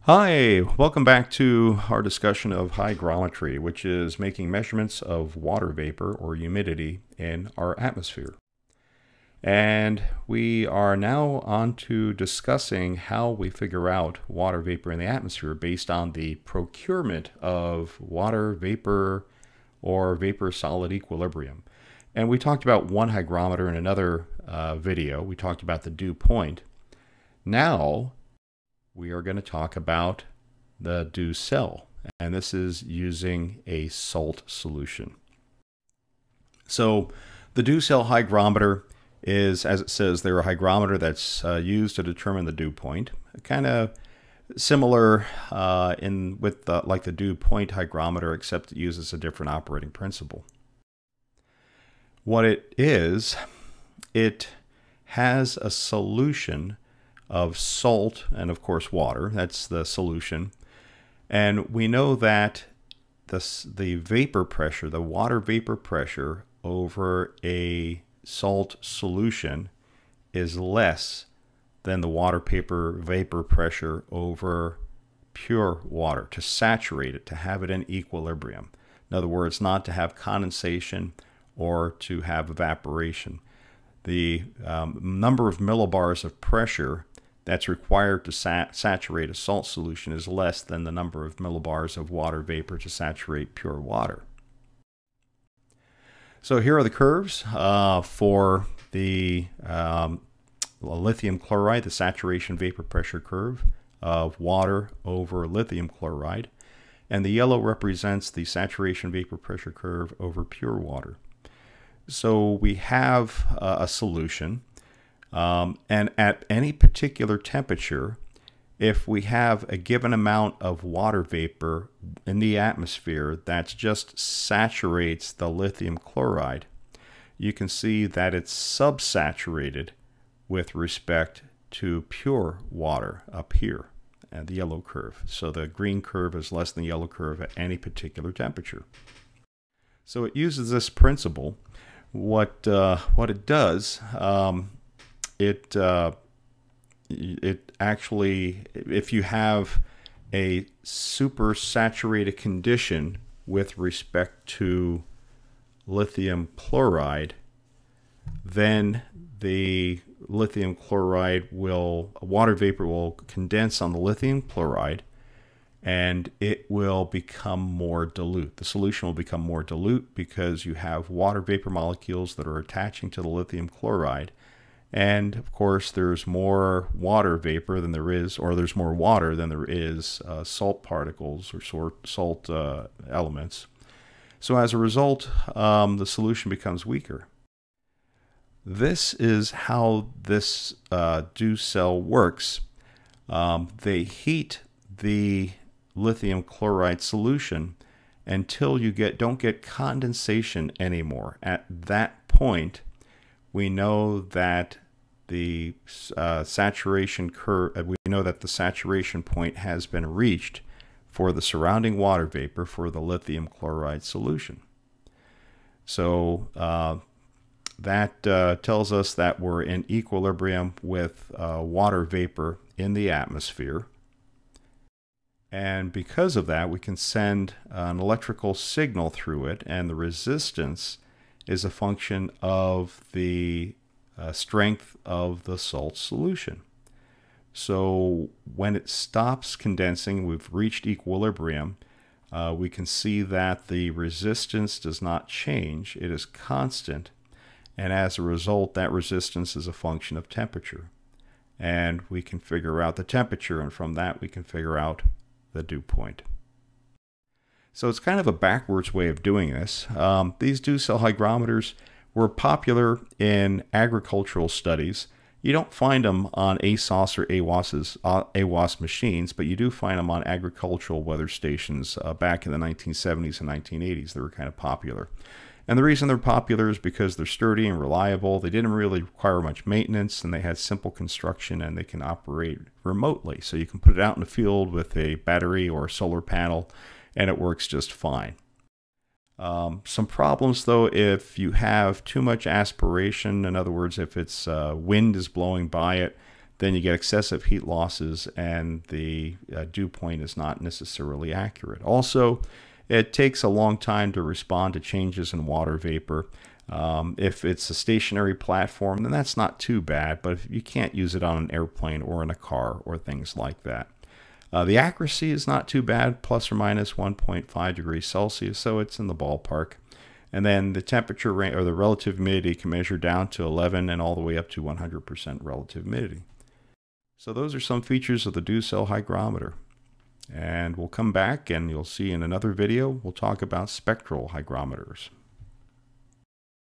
Hi, welcome back to our discussion of hygrometry, which is making measurements of water vapor or humidity in our atmosphere. And we are now on to discussing how we figure out water vapor in the atmosphere based on the procurement of water vapor or vapor solid equilibrium. And we talked about one hygrometer in another video. We talked about the dew point. Now we are going to talk about the dew cell, and this is using a salt solution. So the dew cell hygrometer is, as it says, they're a hygrometer that's used to determine the dew point. Kind of similar like the dew point hygrometer, except it uses a different operating principle. What it is, it has a solution of salt and of course water. That's the solution. And we know that the vapor pressure, the water vapor pressure over a salt solution is less than the water vapor pressure over pure water, to saturate it, to have it in equilibrium. In other words, not to have condensation or to have evaporation. The number of millibars of pressure that's required to saturate a salt solution is less than the number of millibars of water vapor to saturate pure water. So here are the curves for the lithium chloride, the saturation vapor pressure curve of water over lithium chloride. And the yellow represents the saturation vapor pressure curve over pure water. So we have a solution. And at any particular temperature, if we have a given amount of water vapor in the atmosphere that just saturates the lithium chloride, you can see that it's subsaturated with respect to pure water up here and the yellow curve. So the green curve is less than the yellow curve at any particular temperature. So it uses this principle. What it does, it actually, if you have a supersaturated condition with respect to lithium chloride, then the lithium chloride water vapor will condense on the lithium chloride and it will become more dilute. The solution will become more dilute because you have water vapor molecules that are attaching to the lithium chloride. And of course, there's more water vapor than there is, or there's more water than there is salt particles or salt elements. So as a result, the solution becomes weaker. This is how this dew cell works. They heat the lithium chloride solution until you don't get condensation anymore. At that point, we know that the saturation curve, we know that the saturation point has been reached for the surrounding water vapor for the lithium chloride solution. So that tells us that we're in equilibrium with water vapor in the atmosphere. And because of that, we can send an electrical signal through it, and the resistance is a function of the strength of the salt solution. So when it stops condensing, we've reached equilibrium, we can see that the resistance does not change. It is constant. And as a result, that resistance is a function of temperature. And we can figure out the temperature, and from that we can figure out the dew point. So it's kind of a backwards way of doing this. These dew cell hygrometers were popular in agricultural studies. You don't find them on ASOS or AWOS machines, but you do find them on agricultural weather stations back in the 1970s and 1980s. They were kind of popular. And the reason they're popular is because they're sturdy and reliable. They didn't really require much maintenance, and they had simple construction, and they can operate remotely. So you can put it out in the field with a battery or a solar panel, and it works just fine. Some problems, though, if you have too much aspiration, in other words, if it's wind is blowing by it, then you get excessive heat losses, and the dew point is not necessarily accurate. Also, it takes a long time to respond to changes in water vapor. If it's a stationary platform, then that's not too bad, but if you can't use it on an airplane or in a car or things like that. The accuracy is not too bad, plus or minus 1.5 degrees Celsius, so it's in the ballpark. And then the temperature range, or the relative humidity, can measure down to 11 and all the way up to 100% relative humidity. So those are some features of the dew cell hygrometer. And we'll come back and you'll see in another video, we'll talk about spectral hygrometers.